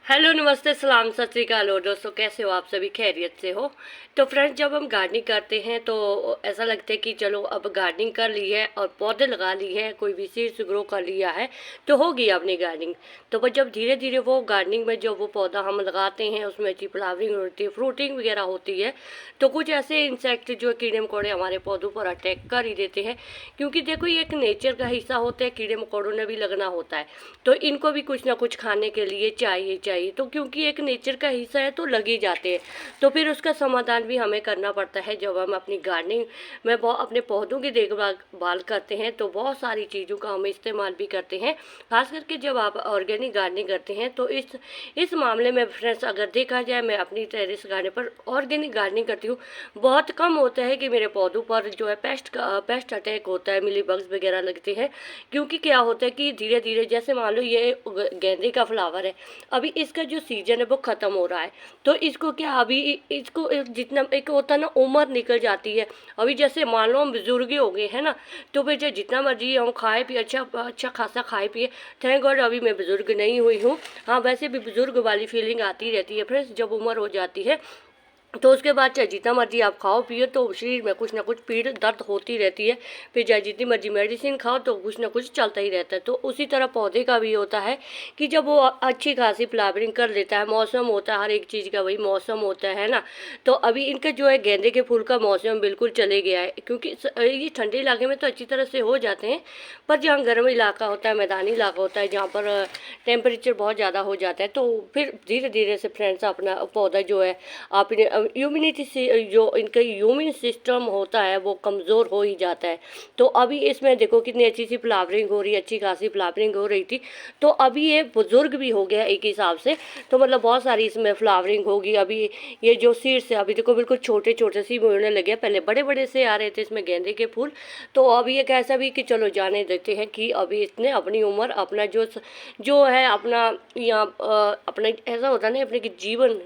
Hello, नमस्ते, सलाम, सत श्री अकाल। और दोस्तों, कैसे हो आप सभी? खैरियत से हो? तो फ्रेंड्स, जब हम गार्डनिंग करते हैं तो ऐसा लगता है कि चलो अब गार्डनिंग कर ली है और पौधे लगा ली है, कोई भी सीड्स ग्रो कर लिया है तो होगी अपनी गार्डनिंग। तो बस जब धीरे धीरे वो गार्डनिंग में जो वो पौधा हम लगाते हैं उसमें अच्छी फ्लावरिंग होती है, फ्रूटिंग वगैरह होती है, तो कुछ ऐसे इंसेक्ट जो कीड़े मकोड़े हमारे पौधों पर अटैक कर ही देते हैं। क्योंकि देखो, ये एक नेचर का हिस्सा होता है, कीड़े मकोड़ों ने भी लगना होता है, तो इनको भी कुछ ना कुछ खाने के लिए चाहिए। तो क्योंकि एक नेचर का हिस्सा है तो लग ही जाते हैं। तो फिर उसका समाधान भी हमें करना पड़ता है। जब हम अपनी गार्डनिंग में अपने पौधों की देखभाल करते हैं तो बहुत सारी चीज़ों का हम इस्तेमाल भी करते हैं। खास करके जब आप ऑर्गेनिक गार्डनिंग करते हैं तो इस मामले में फ्रेंड्स, अगर देखा जाए, मैं अपनी टेरेस गार्डन पर ऑर्गेनिक गार्डनिंग करती हूँ। बहुत कम होता है कि मेरे पौधों पर जो है पेस्ट अटैक होता है, मिली बग्स वगैरह लगते हैं। क्योंकि क्या होता है कि धीरे धीरे, जैसे मान लो ये गेंदे का फ्लावर है, अभी इसका जो सीजन है वो ख़त्म हो रहा है। तो इसको क्या, अभी इसको जितना एक होता है ना, उम्र निकल जाती है। अभी जैसे मान लो हम बुजुर्ग हो गए हैं ना, तो फिर जो जितना मर्जी हम खाए पिए, अच्छा अच्छा खासा खाए पिए। थैंक गॉड अभी मैं बुजुर्ग नहीं हुई हूँ। हाँ, वैसे भी बुजुर्ग वाली फीलिंग आती रहती है फ्रेंड्स जब उम्र हो जाती है। तो उसके बाद चाहे जितना मर्जी आप खाओ पियो तो शरीर में कुछ ना कुछ पीड़ दर्द होती रहती है। फिर चाहे जितनी मर्जी मेडिसिन खाओ तो कुछ ना कुछ चलता ही रहता है। तो उसी तरह पौधे का भी होता है कि जब वो अच्छी खासी फ्लावरिंग कर लेता है, मौसम होता है, हर एक चीज़ का वही मौसम होता है ना। तो अभी इनका जो है गेंदे के फूल का मौसम बिल्कुल चले गया है, क्योंकि ये ठंडे इलाके में तो अच्छी तरह से हो जाते हैं। पर जहाँ गर्म इलाका होता है, मैदानी इलाका होता है, जहाँ पर टेम्परेचर बहुत ज़्यादा हो जाता है, तो फिर धीरे धीरे से फ्रेंड्स अपना पौधा जो है अपने इम्यूनिटी से, जो इनका इम्यून सिस्टम होता है वो कमज़ोर हो ही जाता है। तो अभी इसमें देखो कितनी अच्छी सी फ्लावरिंग हो रही है, अच्छी खासी फ्लावरिंग हो रही थी। तो अभी ये बुजुर्ग भी हो गया एक हिसाब से, तो मतलब बहुत सारी इसमें फ्लावरिंग होगी। अभी ये जो सीड्स है अभी देखो बिल्कुल छोटे छोटे सी होने लगे, पहले बड़े बड़े से आ रहे थे इसमें गेंदे के फूल। तो अभी एक ऐसा भी कि चलो जाने देते हैं कि अभी इसने अपनी उम्र, अपना जो है अपना यहाँ अपना ऐसा होता है ना, अपने जीवन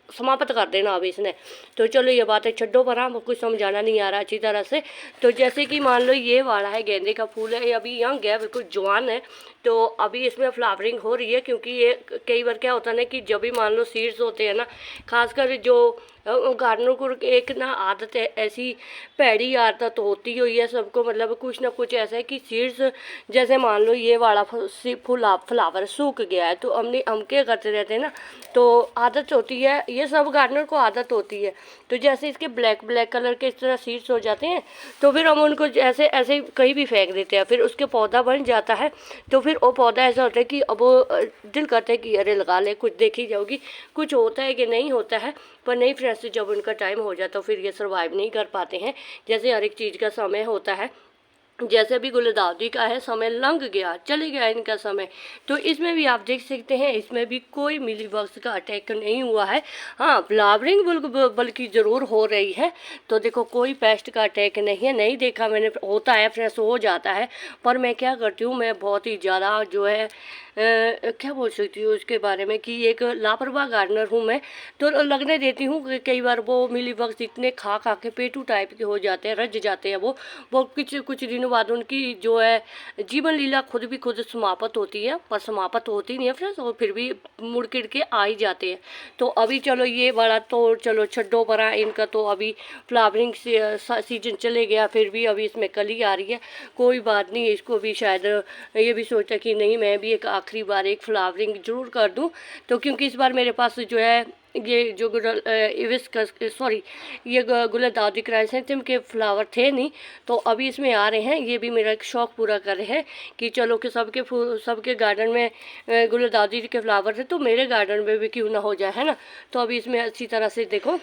समाप्त कर देना अभी इसने। तो चलो ये बात है, छड्डो पर, हम कुछ समझाना नहीं आ रहा अच्छी तरह से। तो जैसे कि मान लो ये वाला है गेंदे का फूल है, ये अभी यंग है, बिल्कुल जवान है। तो अभी इसमें फ्लावरिंग हो रही है, क्योंकि ये कई बार क्या होता है ना कि जब भी मान लो सीड्स होते हैं ना, खासकर जो गार्डनर को एक ना आदत है, ऐसी भैड़ी आदत होती हुई है सबको, मतलब कुछ ना कुछ ऐसा है कि सीड्स, जैसे मान लो ये वाला फ्लावर सूख गया है तो हम क्या करते रहते हैं ना, तो आदत होती है, ये सब गार्डनर को आदत होती है। तो जैसे इसके ब्लैक ब्लैक कलर के इस तरह सीड्स हो जाते हैं, तो फिर हम उनको ऐसे ऐसे कहीं भी फेंक देते हैं, फिर उसके पौधा बन जाता है। तो फिर वो पौधा ऐसा होता है कि अब वो दिल करता है कि अरे लगा ले, कुछ देखी जाओगी, कुछ होता है कि नहीं होता है। पर नहीं फ्रेंड्स, जब उनका टाइम हो जाता है फिर ये सर्वाइव नहीं कर पाते हैं। जैसे हर एक चीज़ का समय होता है, जैसे भी गुलदाउदी का है, समय लंघ गया, चले गया इनका समय। तो इसमें भी आप देख सकते हैं, इसमें भी कोई मिलीबग्स का अटैक नहीं हुआ है। हाँ, फ्लावरिंग बल्कि ज़रूर हो रही है। तो देखो कोई पेस्ट का अटैक नहीं है, नहीं देखा मैंने। होता है फ्रेश हो जाता है, पर मैं क्या करती हूँ, मैं बहुत ही ज़्यादा जो है क्या बोल सकती हूँ उसके बारे में कि एक लापरवाह गार्डनर हूँ मैं। तो लगने देती हूँ कि कई बार वो मिलीबग्स इतने खा खा के पेटू टाइप के हो जाते हैं, रज जाते हैं वो कुछ कुछ दिनों बाद उनकी जो है जीवन लीला खुद समाप्त होती है। पर समाप्त होती नहीं है फ्रेंड्स, और फिर भी मुड़ किड़ के आ ही जाते हैं। तो अभी चलो ये बड़ा तो चलो छड्डो परा, इनका तो अभी फ्लावरिंग सीजन चले गया, फिर भी अभी इसमें कली आ रही है। कोई बात नहीं, इसको भी शायद ये भी सोचा कि नहीं, मैं भी एक आखिरी बार एक फ्लावरिंग जरूर कर दूं। तो क्योंकि इस बार मेरे पास जो है ये जो गुलदाउदी क्राइसेंथेमम के फ्लावर थे नहीं, तो अभी इसमें आ रहे हैं। ये भी मेरा एक शौक़ पूरा कर रहे हैं कि चलो कि सबके गार्डन में गुलदाउदी के फ्लावर थे, तो मेरे गार्डन में भी क्यों ना हो जाए, है ना। तो अभी इसमें अच्छी तरह से देखो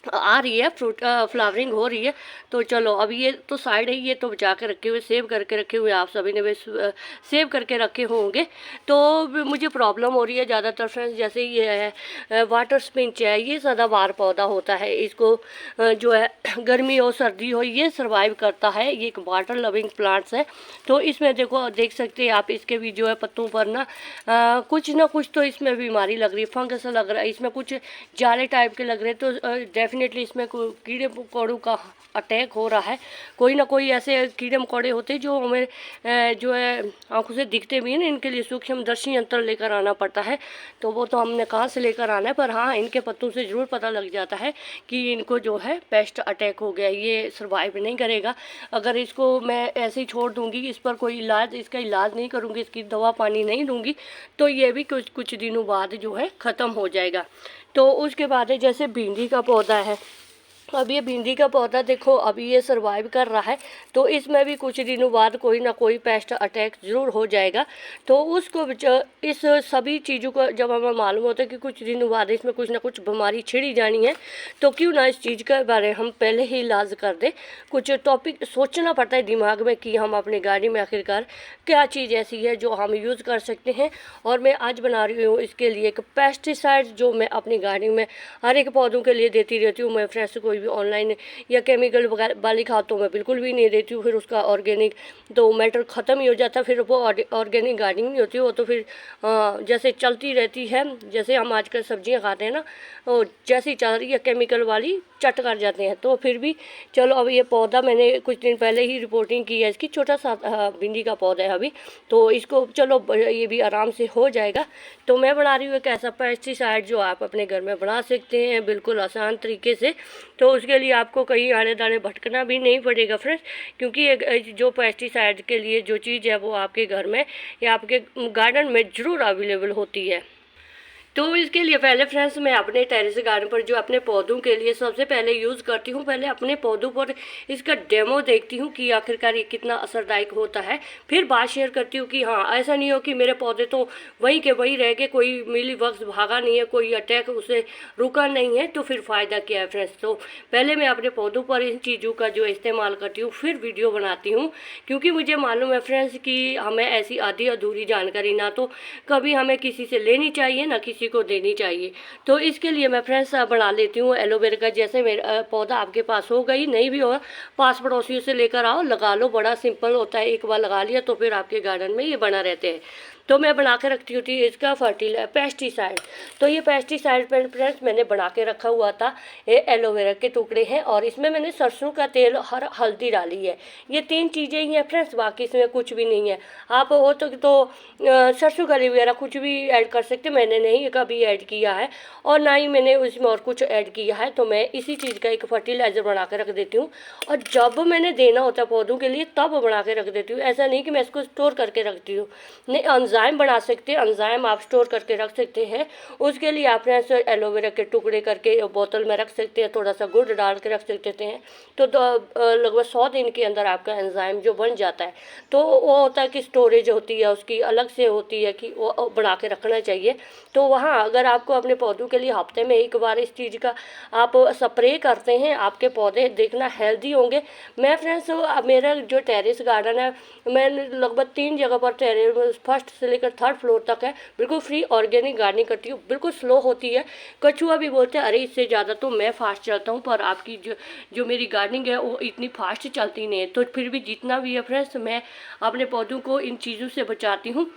आ रही है, फ्लावरिंग हो रही है। तो चलो अभी ये तो साइड है, ये तो बचा के रखे हुए, सेव करके रखे हुए आप सभी ने सेव करके रखे होंगे। तो मुझे प्रॉब्लम हो रही है ज़्यादातर फ्रेंड्स, जैसे ये है वाटर स्पिंच है, ये सदाबहार पौधा होता है। इसको जो है गर्मी हो सर्दी हो ये सर्वाइव करता है, ये एक वाटर लविंग प्लांट्स है। तो इसमें देखो, देख सकते हैं आप, इसके भी जो है पत्तों पर ना कुछ तो इसमें बीमारी लग रही है, फंगस लग रहा है, इसमें कुछ जाले टाइप के लग रहे हैं। तो डेफिनेटली इसमें कीड़े मकोड़ों का अटैक हो रहा है। कोई ना कोई ऐसे कीड़े मकोड़े होते हैं जो हमें जो है आंखों से दिखते भी हैं, इनके लिए सूक्ष्मदर्शी यंत्र लेकर आना पड़ता है। तो वो तो हमने कहाँ से लेकर आना है, पर हाँ इनके पत्तों से ज़रूर पता लग जाता है कि इनको जो है पेस्ट अटैक हो गया, ये सर्वाइव नहीं करेगा। अगर इसको मैं ऐसे ही छोड़ दूँगी, इस पर कोई इलाज, इसका इलाज नहीं करूँगी, इसकी दवा पानी नहीं दूँगी, तो ये भी कुछ दिनों बाद जो है ख़त्म हो जाएगा। तो उसके बाद जैसे भिंडी का पौधा है, अब ये भिंडी का पौधा देखो अभी ये सर्वाइव कर रहा है, तो इसमें भी कुछ दिनों बाद कोई ना कोई पेस्ट अटैक ज़रूर हो जाएगा। तो उसको इस सभी चीज़ों को जब हमें मालूम होता है कि कुछ दिनों बाद इसमें कुछ ना कुछ बीमारी छिड़ी जानी है, तो क्यों ना इस चीज़ के बारे हम पहले ही इलाज कर दें। कुछ टॉपिक सोचना पड़ता है दिमाग में कि हम अपनी गाड़ी में आखिरकार क्या चीज़ ऐसी है जो हम यूज़ कर सकते हैं। और मैं आज बना रही हूँ इसके लिए एक पेस्टिसाइड जो मैं अपनी गाड़ी में हर एक पौधों के लिए देती रहती हूँ। मैं फ्रेंड्स कोई भी ऑनलाइन या केमिकल वाली खाद तो मैं बिल्कुल भी नहीं देती हूँ, फिर उसका ऑर्गेनिक तो मैटर ख़त्म ही हो जाता है, फिर वो ऑर्गेनिक गार्डनिंग नहीं होती, वो तो फिर जैसे चलती रहती है, जैसे हम आजकल सब्जियां खाते हैं ना, जैसी चल रही है केमिकल वाली चट कर जाते हैं। तो फिर भी चलो, अब ये पौधा मैंने कुछ दिन पहले ही रिपोर्टिंग की है इसकी, छोटा सा भिंडी का पौधा है अभी, तो इसको चलो ये भी आराम से हो जाएगा। तो मैं बना रही हूँ एक ऐसा पेस्टिसाइड जो आप अपने घर में बना सकते हैं बिल्कुल आसान तरीके से। तो उसके लिए आपको कहीं आड़े दाड़े भटकना भी नहीं पड़ेगा फ्रेंड्स, क्योंकि जो पेस्टिसाइड के लिए जो चीज़ है वो आपके घर में या आपके गार्डन में ज़रूर अवेलेबल होती है। तो इसके लिए पहले फ्रेंड्स मैं अपने टेरेस गार्डन पर जो अपने पौधों के लिए सबसे पहले यूज़ करती हूँ, पहले अपने पौधों पर इसका डेमो देखती हूँ कि आखिरकार ये कितना असरदायक होता है, फिर बात शेयर करती हूँ कि हाँ ऐसा नहीं हो कि मेरे पौधे तो वहीं के वहीं रह गए, कोई मिली वक्त भागा नहीं है, कोई अटैक उसे रुका नहीं है, तो फिर फ़ायदा क्या है फ्रेंड्स। तो पहले मैं अपने पौधों पर इन चीज़ों का जो इस्तेमाल करती हूँ फिर वीडियो बनाती हूँ, क्योंकि मुझे मालूम है फ्रेंड्स कि हमें ऐसी आधी अधूरी जानकारी ना तो कभी हमें किसी से लेनी चाहिए ना किसी को देनी चाहिए। तो इसके लिए मैं फ्रेंड्स बना लेती हूँ एलोवेरा का। जैसे मेरा पौधा आपके पास हो गई नहीं भी हो, पास पड़ोसियों से लेकर आओ, लगा लो, बड़ा सिंपल होता है, एक बार लगा लिया तो फिर आपके गार्डन में ये बना रहते हैं। तो मैं बना के रखती होती इसका पेस्टिसाइड। तो ये पेस्टिसाइड फ्रेंड्स मैंने बना के रखा हुआ था, ये एलोवेरा के टुकड़े हैं और इसमें मैंने सरसों का तेल और हल्दी डाली है। ये 3 चीज़ें ही हैं फ्रेंड्स, बाकी इसमें कुछ भी नहीं है। आप हो तो सरसों का वगैरह कुछ भी ऐड कर सकते, मैंने नहीं कभी ऐड किया है और ना ही मैंने उसमें और कुछ ऐड किया है। तो मैं इसी चीज़ का एक फर्टिलाइज़र बना के रख देती हूँ और जब मैंने देना होता है पौधों के लिए तब बना के रख देती हूँ। ऐसा नहीं कि मैं इसको स्टोर करके रखती हूँ, नहीं, एंजाइम बना सकते हैं, एंजाइम आप स्टोर करके रख सकते हैं। उसके लिए आप एलोवेरा के टुकड़े करके बोतल में रख सकते हैं, थोड़ा सा गुड़ डाल के रख सकते हैं, तो लगभग 100 दिन के अंदर आपका एंजाइम जो बन जाता है। तो वो होता है कि स्टोरेज होती है उसकी अलग से होती है कि वो बना के रखना चाहिए। तो वहाँ अगर आपको अपने पौधों के लिए हफ्ते में एक बार इस चीज़ का आप स्प्रे करते हैं, आपके पौधे देखना हेल्दी होंगे। मैं फ्रेंड्स मेरा जो टेरेस गार्डन है, मैं लगभग 3 जगह पर टेरेस फर्स्ट से लेकर 3rd फ्लोर तक है, बिल्कुल फ्री ऑर्गेनिक गार्डनिंग करती हूँ, बिल्कुल स्लो होती है। कछुआ भी बोलते हैं अरे इससे ज़्यादा तो मैं फास्ट चलता हूँ, पर आपकी जो मेरी गार्डनिंग है वो इतनी फास्ट चलती नहीं है। तो फिर भी जितना भी है फ्रेंड्स मैं अपने पौधों को इन चीज़ों से बचाती हूँ।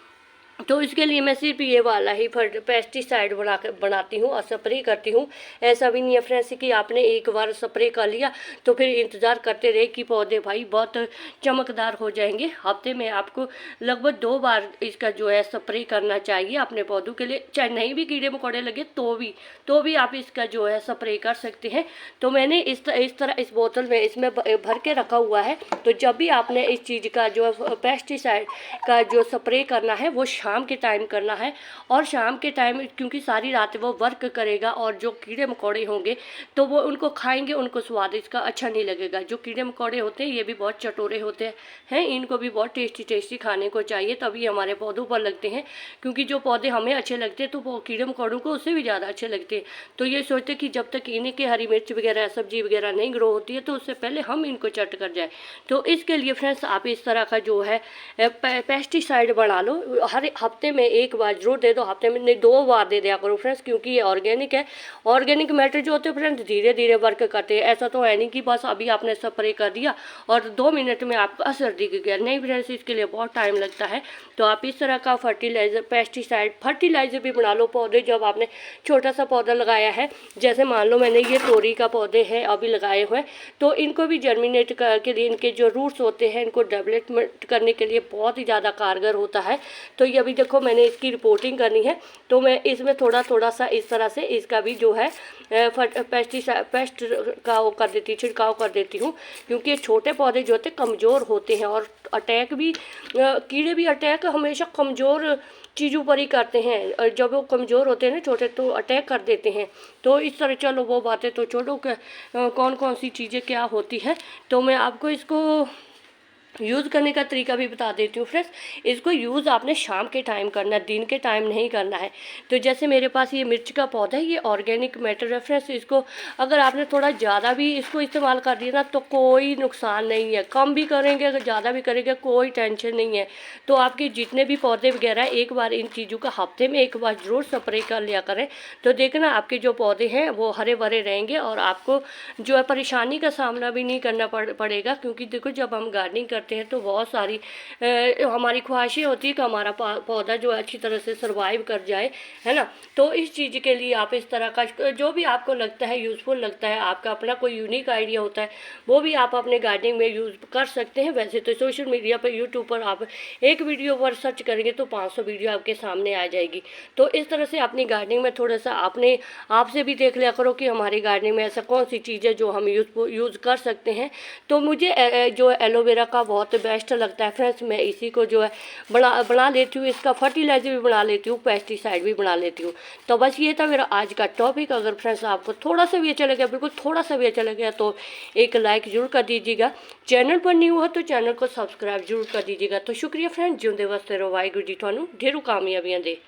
तो इसके लिए मैं सिर्फ ये वाला ही पेस्टिसाइड बनाती हूँ और स्प्रे करती हूँ। ऐसा भी नहीं है फ्रेंड्स कि आपने एक बार स्प्रे कर लिया तो फिर इंतज़ार करते रहे कि पौधे भाई बहुत चमकदार हो जाएंगे। हफ्ते में आपको लगभग 2 बार इसका जो है स्प्रे करना चाहिए अपने पौधों के लिए, चाहे नहीं भी कीड़े मकोड़े लगे तो भी आप इसका जो है स्प्रे कर सकते हैं। तो मैंने इस तरह इस बोतल में इसमें भर के रखा हुआ है। तो जब भी आपने इस चीज़ का जो पेस्टिसाइड का जो स्प्रे करना है वो शाम के टाइम करना है। और शाम के टाइम क्योंकि सारी रात वो वर्क करेगा और जो कीड़े मकोड़े होंगे तो वो उनको खाएंगे, उनको स्वाद इसका अच्छा नहीं लगेगा। जो कीड़े मकोड़े होते हैं ये भी बहुत चटोरे होते हैं, इनको भी बहुत टेस्टी खाने को चाहिए, तभी हमारे पौधों पर लगते हैं। क्योंकि जो पौधे हमें अच्छे लगते हैं तो वो कीड़े मकोड़ों को उससे भी ज़्यादा अच्छे लगते हैं। तो ये सोचते कि जब तक इन्हें के हरी मिर्च वगैरह सब्जी वगैरह नहीं ग्रो होती है तो उससे पहले हम इनको चट कर जाए। तो इसके लिए फ्रेंड्स आप इस तरह का जो है पेस्टिसाइड बना लो। हर हफ्ते में एक बार जरूर दे दो, हफ्ते में नहीं 2 बार दे दिया करो फ्रेंड्स, क्योंकि ये ऑर्गेनिक है। ऑर्गेनिक मैटर जो होते हैं फ्रेंड्स धीरे धीरे वर्क करते हैं। ऐसा तो है नहीं कि बस अभी आपने स्प्रे कर दिया और 2 मिनट में आपका असर दिख गया, नहीं फ्रेंड्स, इसके लिए बहुत टाइम लगता है। तो आप इस तरह का फर्टिलाइज़र, पेस्टिसाइड फर्टिलाइज़र भी बना लो पौधे जब आपने छोटा सा पौधा लगाया है। जैसे मान लो मैंने ये तोरी का पौधे हैं अभी लगाए हुए हैं, तो इनको भी जर्मिनेट के लिए इनके जो रूट्स होते हैं इनको डेवलपमेंट करने के लिए बहुत ही ज़्यादा कारगर होता है। तो ये अभी देखो मैंने इसकी रिपोर्टिंग करनी है, तो मैं इसमें थोड़ा थोड़ा सा इस तरह से इसका भी जो है पेस्ट का वो कर देती, छिड़काव कर देती हूँ, क्योंकि ये छोटे पौधे जो होते हैं कमज़ोर होते हैं और अटैक भी कीड़े भी अटैक हमेशा कमज़ोर चीज़ों पर ही करते हैं, और जब वो कमज़ोर होते हैं ना छोटे तो अटैक कर देते हैं। तो इस तरह चलो वो बातें तो छोड़ो कि कौन कौन सी चीज़ें क्या होती हैं, तो मैं आपको इसको यूज़ करने का तरीका भी बता देती हूँ फ्रेंड्स। इसको यूज़ आपने शाम के टाइम करना है, दिन के टाइम नहीं करना है। तो जैसे मेरे पास ये मिर्च का पौधा है, ये ऑर्गेनिक मैटर है फ्रेंड्स, इसको अगर आपने थोड़ा ज़्यादा भी इसको इस्तेमाल कर दिया ना तो कोई नुकसान नहीं है। कम भी करेंगे अगर ज़्यादा भी करेंगे कोई टेंशन नहीं है। तो आपके जितने भी पौधे वगैरह एक बार इन चीज़ों का हफ्ते में एक बार ज़रूर स्प्रे कर लिया करें, तो देखना आपके जो पौधे हैं वो हरे भरे रहेंगे और आपको जो है परेशानी का सामना भी नहीं करना पड़ेगा। क्योंकि देखो जब हम गार्डनिंग करते हैं तो बहुत सारी हमारी ख्वाहिशें होती है कि हमारा पौधा जो अच्छी तरह से सर्वाइव कर जाए, है ना। तो इस चीज़ के लिए आप इस तरह का जो भी आपको लगता है यूज़फुल लगता है, आपका अपना कोई यूनिक आइडिया होता है, वो भी आप अपने गार्डनिंग में यूज़ कर सकते हैं। वैसे तो सोशल मीडिया पर यूट्यूब पर आप एक वीडियो पर सर्च करेंगे तो 500 वीडियो आपके सामने आ जाएगी। तो इस तरह से अपनी गार्डनिंग में थोड़ा सा अपने आपसे भी देख लिया करो कि हमारी गार्डनिंग में ऐसा कौन सी चीज़ है जो हम यूज़ कर सकते हैं। तो मुझे जो एलोवेरा का बहुत बेस्ट लगता है फ्रेंड्स, मैं इसी को जो है बना लेती हूँ, इसका फर्टिलाइज़र भी बना लेती हूँ, पेस्टिसाइड भी बना लेती हूँ। तो बस ये था मेरा आज का टॉपिक। अगर फ्रेंड्स आपको थोड़ा सा भी अच्छा लगा, बिल्कुल थोड़ा सा भी अच्छा लगा, तो एक लाइक ज़रूर कर दीजिएगा। चैनल पर न्यू हो तो चैनल को सब्सक्राइब जरूर कर दीजिएगा। तो शुक्रिया फ्रेंड्स, जिंदे वसते रहो, वाहिगुरू जी थानू ढेरों कामयाबियां दे।